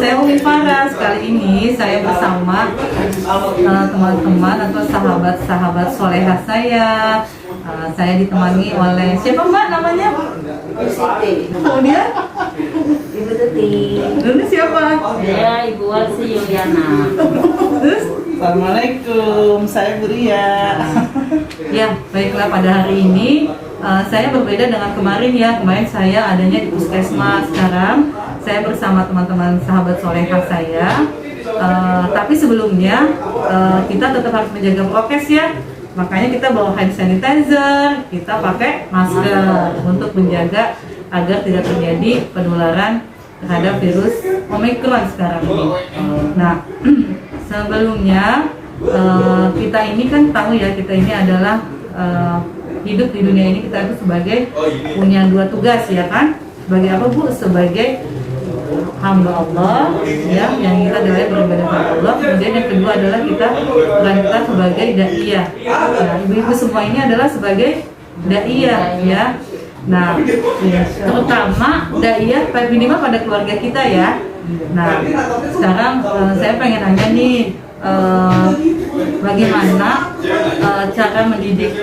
saya Umi Faras. Kali ini saya bersama teman-teman atau sahabat-sahabat solehah saya. Saya ditemani oleh siapa Mbak namanya? Siti. Kemudian Ibu Tuti. ini siapa? Saya Ibu Warsi Yuliana. Terus? Assalamualaikum, saya Buria. Ya, baiklah pada hari ini saya berbeda dengan kemarin ya. Kemarin saya adanya di Puskesmas, sekarang saya bersama teman-teman sahabat solehah saya. Tapi sebelumnya kita tetap harus menjaga prokes ya. Makanya kita bawa hand sanitizer, kita pakai masker untuk menjaga agar tidak terjadi penularan terhadap virus Omicron sekarang ini. Nah, sebelumnya kita ini kan tahu ya, kita ini adalah hidup di dunia ini kita itu sebagai punya dua tugas ya kan? Sebagai apa Bu? Sebagai hamba Allah ya, yang kita adalah beribadah kepada Allah. Kemudian yang kedua adalah kita sebagai daiyah. Nah, ibu-ibu semua ini adalah sebagai daiyah ya. Nah, terutama daiyah minimal pada keluarga kita ya. Nah, sekarang saya pengen nanya nih, bagaimana cara mendidik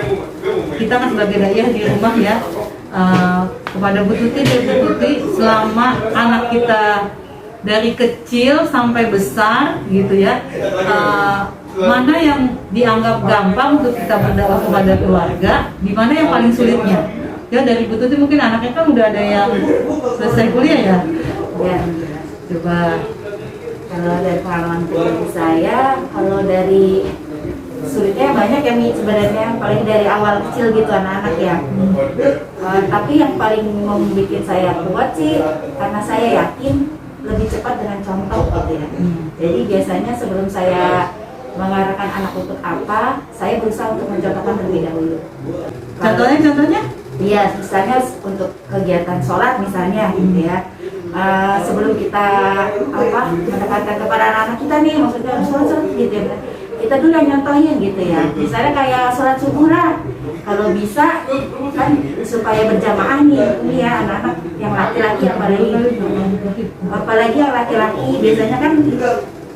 kita kan sebagai daiyah di rumah ya, kepada Bu Tuti dan Bu Tuti selama anak kita dari kecil sampai besar gitu ya, mana yang dianggap gampang untuk kita berdakwah kepada keluarga, di mana yang paling sulitnya? Ya dari Bu Tuti mungkin anaknya kan udah ada yang selesai kuliah ya. Ya, Coba kalau dari pengalaman pribadi saya, kalau dari sulitnya banyak ya Mi, sebenarnya paling dari awal kecil gitu anak-anak ya. Tapi yang paling membuat saya kuat sih karena saya yakin lebih cepat dengan contoh gitu ya. Jadi biasanya sebelum saya mengarahkan anak untuk apa, saya berusaha untuk mencontohkan terlebih dahulu. contohnya? Iya, misalnya untuk kegiatan sholat misalnya gitu ya. Sebelum kita mendekatkan kepada anak-anak kita nih, maksudnya sholat gitu ya, kita dulu yang nyontohin gitu ya. Misalnya kayak sholat subuh lah, kalau bisa kan supaya berjamaah nih ya anak-anak yang laki-laki, apalagi yang laki-laki biasanya kan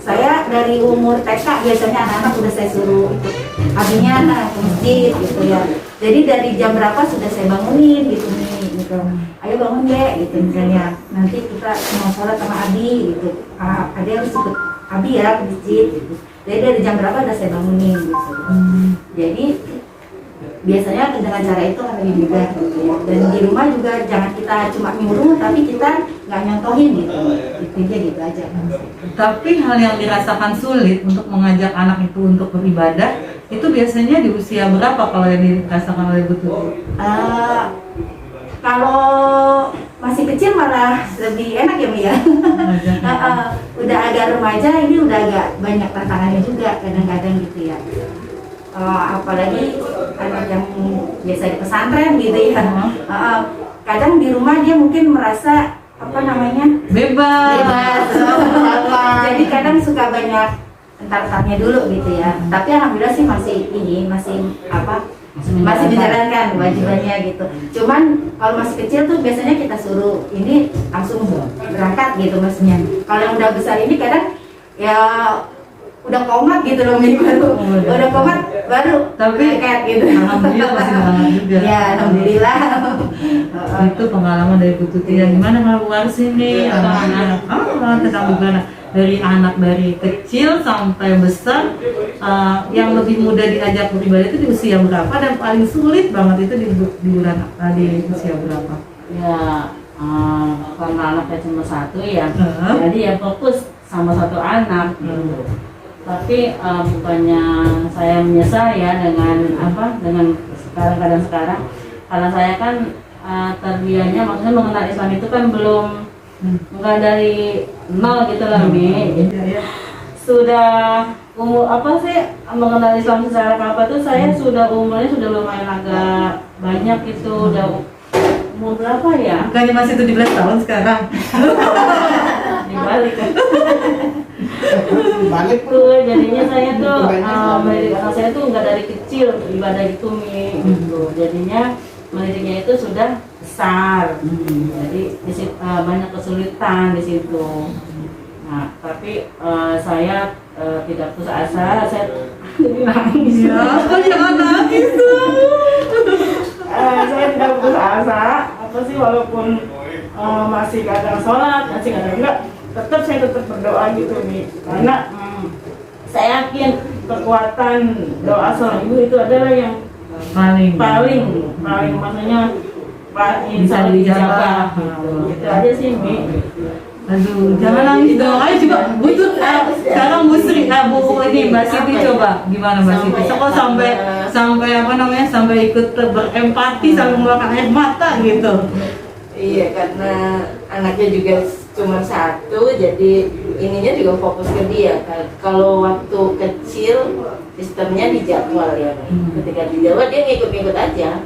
saya dari umur TK biasanya anak-anak udah saya suruh ikut abinya ke masjid gitu ya. Jadi dari jam berapa sudah saya bangunin gitu nih, gitu. Ayo bangun deh gitu misalnya. Nanti kita mau sholat sama abi gitu. Ade harus ikut abi ya ke masjid gitu. Jadi dari jam berapa udah saya bangunin gitu. Jadi biasanya dengan cara itu akan lebih mudah gitu ya. Dan di rumah juga jangan kita cuma nyuruh tapi kita nggak nyontohin gitu. Intinya gitu aja. Tapi hal yang dirasakan sulit untuk mengajak anak itu untuk beribadah itu biasanya di usia berapa kalau yang dirasakan oleh Bu Tuti? Kalau masih kecil malah lebih enak ya Mi ya. Udah agak remaja ini udah agak banyak tantangannya juga kadang-kadang gitu ya. Apalagi anak yang biasa di pesantren gitu ya. Kadang di rumah dia mungkin merasa bebas. Jadi kadang suka banyak entar-entarnya dulu gitu ya. Tapi alhamdulillah sih masih menjalankan kewajibannya gitu. Cuman kalau masih kecil tuh biasanya kita suruh ini langsung berangkat gitu maksudnya. Kalau yang udah besar ini kadang ya udah komat gitu loh udah komat baru tapi kayak gitu. Alhamdulillah masih banget juga. Ya alhamdulillah. Itu pengalaman dari Bu Tuti. Yang gimana kalau Bu Warsi nih anak-anak? Tentang gimana? Dari anak dari kecil sampai besar, yang lebih mudah diajak beribadah itu di usia berapa dan paling sulit banget itu di usia berapa? Ya, karena anaknya cuma satu ya, jadi ya fokus sama satu anak gitu. Tapi bukannya saya menyesal ya dengan sekarang, karena saya kan terbianya maksudnya mengenal Islam itu kan bukan dari nol gitu lah Mi. Sudah umur mengenal Islam secara tuh saya umurnya sudah lumayan agak banyak itu, udah umur berapa ya? Bukannya masih 17 tahun sekarang? Dibalik tuh jadinya saya tuh saya tuh nggak dari kecil ibadah itu Mi gitu. Jadinya mendidiknya itu sudah besar. Jadi banyak kesulitan di situ. Nah, tapi saya tidak putus asa, saya jadi nangis. Ya, kok jangan nangis tuh. Saya tidak putus asa, apa sih walaupun masih kadang sholat, masih kadang enggak, saya tetap berdoa gitu nih, karena saya yakin kekuatan doa seorang ibu itu adalah yang paling maksudnya Bisa dijawab. Itu aja sih Mi. Aduh, jangan nangis dong. Ayo coba butuh sekarang Bu Sri, Bu ini Mbak Siti coba gimana Mbak Siti? Kok sampai apa namanya sampai ikut berempati sampai mengeluarkan air mata gitu. Iya, karena anaknya juga cuma satu, jadi ininya juga fokus ke dia. Kalau waktu kecil sistemnya dijadwal ya. Ketika dijadwal dia ngikut-ngikut aja.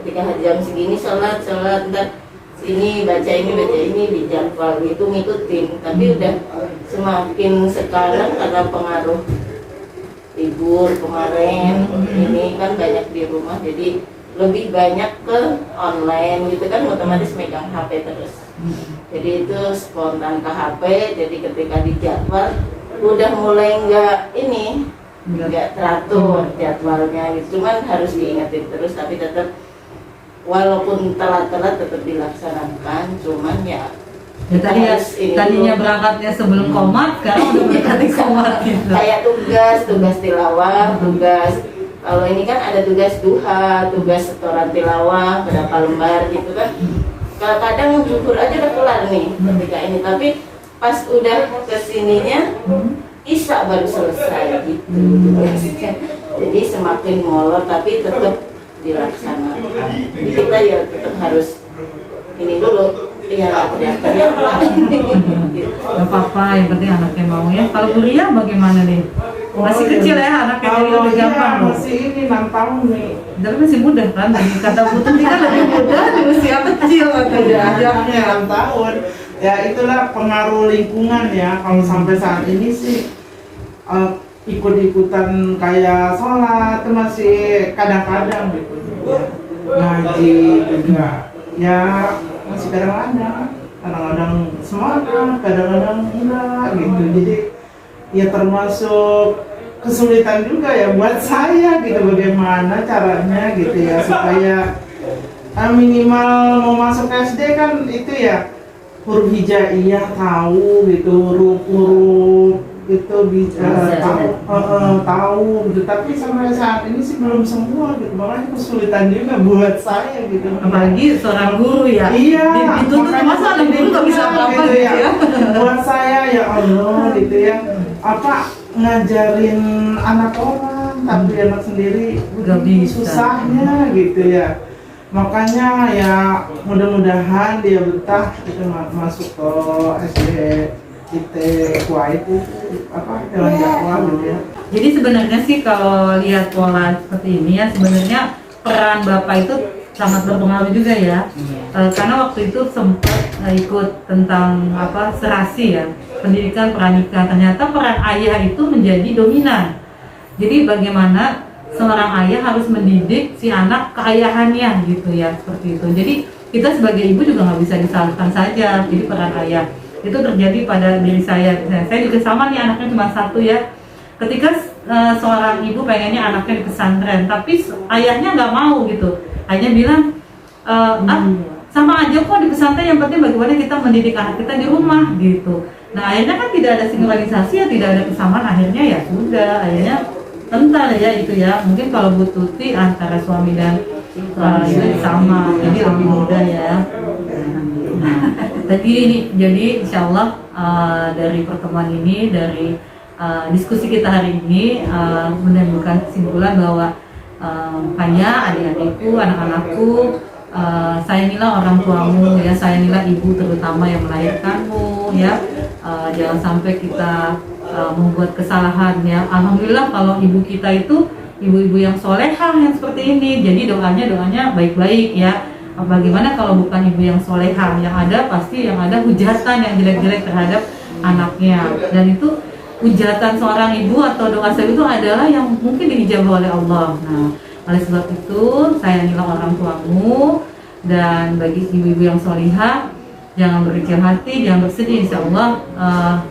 Ketika jam segini sholat, ntar sini baca ini dijadwal gitu ngikutin. Tapi udah semakin sekarang karena pengaruh libur kemarin ini kan banyak di rumah, jadi lebih banyak ke online gitu kan, otomatis megang HP terus. Jadi itu spontan ke HP, jadi ketika dijadwal udah mulai nggak teratur jadwalnya gitu. Cuman harus diingetin terus, tapi tetap walaupun telat-telat tetap dilaksanakan. Cuman ya tadinya berangkatnya sebelum komat, sekarang udah mendekati komat gitu. Kayak tugas tilawah, kalau ini kan ada tugas duha, tugas setoran tilawah, berapa lembar gitu kan. Kadang zuhur aja udah kelar nih ketika ini, tapi pas udah kesininya isya baru selesai gitu. Jadi semakin molor tapi tetap dilaksanakan. Jadi kita ya tetap harus ini dulu. Iya, teriak-teriak lah. Gak apa-apa, yang penting anaknya mau ya. Kalau Buria bagaimana nih? Masih kecil ya anaknya, jadi lebih gampang loh. Masih ini 6 tahun nih. Tapi masih mudah kan? Dari kata Bu Tuti kan lebih mudah di usia kecil katanya. 6 tahun. Ya itulah pengaruh lingkungan ya. Kalau sampai saat ini sih ikut-ikutan kayak sholat itu masih kadang-kadang gitu. Ngaji juga. Ya masih kadang-kadang semangat, kadang-kadang enggak gitu. Jadi ya termasuk kesulitan juga ya buat saya gitu, bagaimana caranya gitu ya supaya minimal mau masuk SD kan itu ya huruf hijaiyah tahu gitu, huruf itu bisa tahu gitu, tapi sampai saat ini sih belum semua gitu, makanya kesulitan juga buat saya gitu. Apalagi seorang guru ya. Iya. Dituntut masa ada guru nggak bisa apa-apa gitu ya. Buat saya ya Allah gitu ya. Apa ngajarin anak orang tapi anak sendiri Nggak bisa. susahnya gitu ya. Makanya ya mudah-mudahan dia betah gitu masuk ke SD Kuwait itu jalan dakwah gitu ya. Jadi sebenarnya sih kalau lihat pola seperti ini ya, sebenarnya peran Bapak itu sangat berpengaruh juga ya. Karena waktu itu sempat ikut tentang serasi ya, pendidikan pranikah. Ternyata peran ayah itu menjadi dominan. Jadi bagaimana seorang ayah harus mendidik si anak keayahannya gitu ya, seperti itu. Jadi kita sebagai ibu juga nggak bisa disalahkan saja. Jadi peran ayah itu terjadi pada diri saya. Saya juga sama nih, anaknya cuma satu ya. Ketika seorang ibu pengennya anaknya di pesantren, tapi ayahnya nggak mau gitu. Ayahnya bilang, sama aja kok di pesantren, yang penting bagaimana kita mendidik anak kita di rumah gitu. Nah akhirnya kan tidak ada sinkronisasi ya, tidak ada kesamaan. Akhirnya ya sudah, akhirnya kental ya itu ya. Mungkin kalau Bu Tuti antara suami dan istri sama, jadi lebih mudah ya. Jadi insya Allah dari pertemuan ini, dari diskusi kita hari ini menimbulkan kesimpulan bahwa makanya adik-adikku, anak-anakku, sayangilah orang tuamu ya, sayangilah ibu terutama yang melahirkanmu ya. Jangan sampai kita membuat kesalahan ya. Alhamdulillah kalau ibu kita itu ibu-ibu yang solehah yang seperti ini, jadi doanya baik-baik ya. Bagaimana kalau bukan ibu yang solehah, yang ada pasti yang ada hujatan yang jelek-jelek terhadap anaknya, dan itu hujatan seorang ibu atau doa saya itu adalah yang mungkin diijabah oleh Allah. Nah, oleh sebab itu sayangilah orang tuamu, dan bagi ibu-ibu yang solehah jangan berkecil hati, jangan bersedih. Insya Allah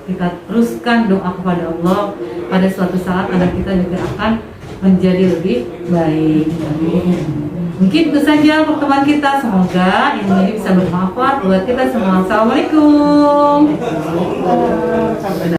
kita teruskan doa kepada Allah. Pada suatu saat anak kita juga akan menjadi lebih baik. Mungkin itu saja pertemuan kita. Semoga ilmu ini bisa bermanfaat buat kita semua. Assalamualaikum. Sampai